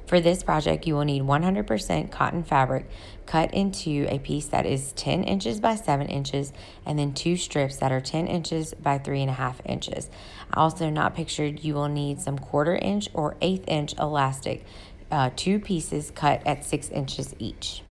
For this project, you will need 100% cotton fabric cut into a piece that is 10 inches by 7 inches, and then 2 strips that are 10 inches by 3.5 inches. Also not pictured, you will need some 1/4 inch or 1/8 inch elastic, 2 pieces cut at 6 inches each.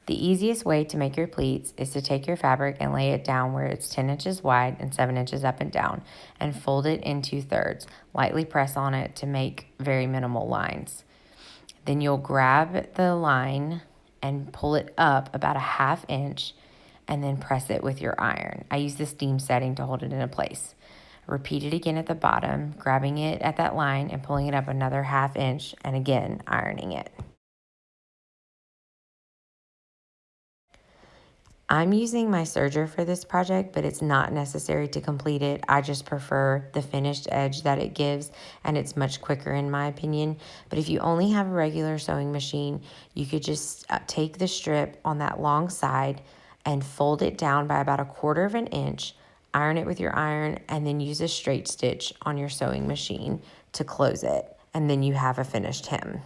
The easiest way to make your pleats is to take your fabric and lay it down where it's 10 inches wide and 7 inches up and down, and fold it in 2/3. Lightly press on it to make very minimal lines. Then you'll grab the line and pull it up about a 1/2 inch and then press it with your iron. I use the steam setting to hold it in place. Repeat it again at the bottom, grabbing it at that line and pulling it up another 1/2 inch, and again ironing it. I'm using my serger for this project, but it's not necessary to complete it. I just prefer the finished edge that it gives, and it's much quicker in my opinion. But if you only have a regular sewing machine, you could just take the strip on that long side and fold it down by about 1/4 inch, iron it with your iron, and then use a straight stitch on your sewing machine to close it. And then you have a finished hem.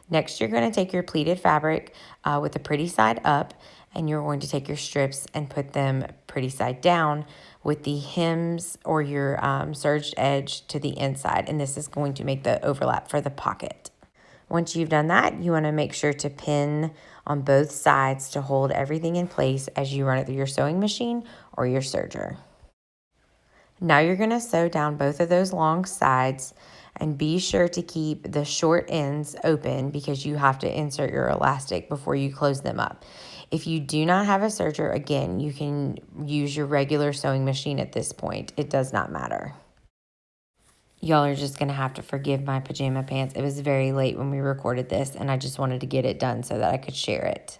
Next, you're going to take your pleated fabric with the pretty side up, and you're going to take your strips and put them pretty side down with the hems or your serged edge to the inside. And this is going to make the overlap for the pocket. Once you've done that, you want to make sure to pin on both sides to hold everything in place as you run it through your sewing machine or your serger. Now you're going to sew down both of those long sides, and be sure to keep the short ends open because you have to insert your elastic before you close them up. If you do not have a serger, again, you can use your regular sewing machine at this point. It does not matter. Y'all are just going to have to forgive my pajama pants. It was very late when we recorded this, and I just wanted to get it done so that I could share it.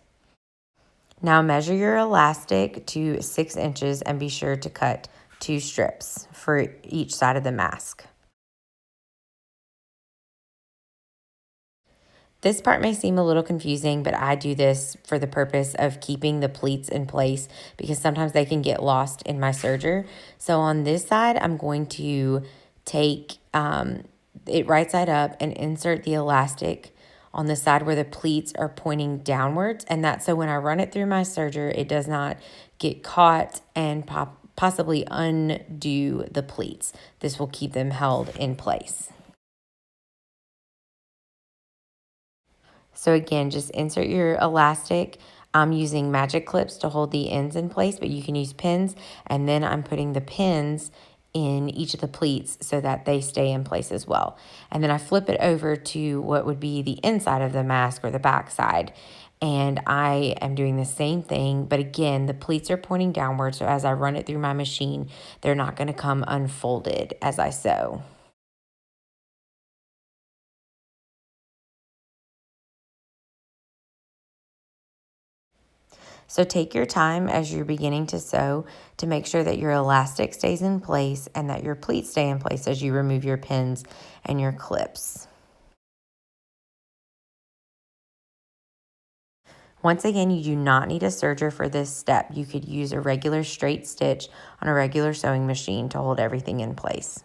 Now measure your elastic to 6 inches and be sure to cut 2 strips for each side of the mask. This part may seem a little confusing, but I do this for the purpose of keeping the pleats in place because sometimes they can get lost in my serger. So on this side, I'm going to take it right side up and insert the elastic on the side where the pleats are pointing downwards. And that's so when I run it through my serger, it does not get caught and possibly undo the pleats. This will keep them held in place. So again, just insert your elastic. I'm using magic clips to hold the ends in place, but you can use pins. And then I'm putting the pins in each of the pleats so that they stay in place as well. And then I flip it over to what would be the inside of the mask or the back side. And I am doing the same thing, but again, the pleats are pointing downward. So as I run it through my machine, they're not going to come unfolded as I sew. So take your time as you're beginning to sew to make sure that your elastic stays in place and that your pleats stay in place as you remove your pins and your clips. Once again, you do not need a serger for this step. You could use a regular straight stitch on a regular sewing machine to hold everything in place.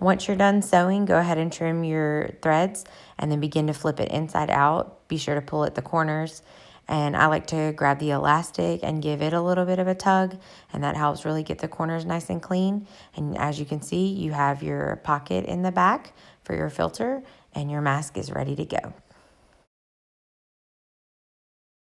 Once you're done sewing, go ahead and trim your threads and then begin to flip it inside out. Be sure to pull at the corners. And I like to grab the elastic and give it a little bit of a tug, and that helps really get the corners nice and clean. And as you can see, you have your pocket in the back for your filter, and your mask is ready to go.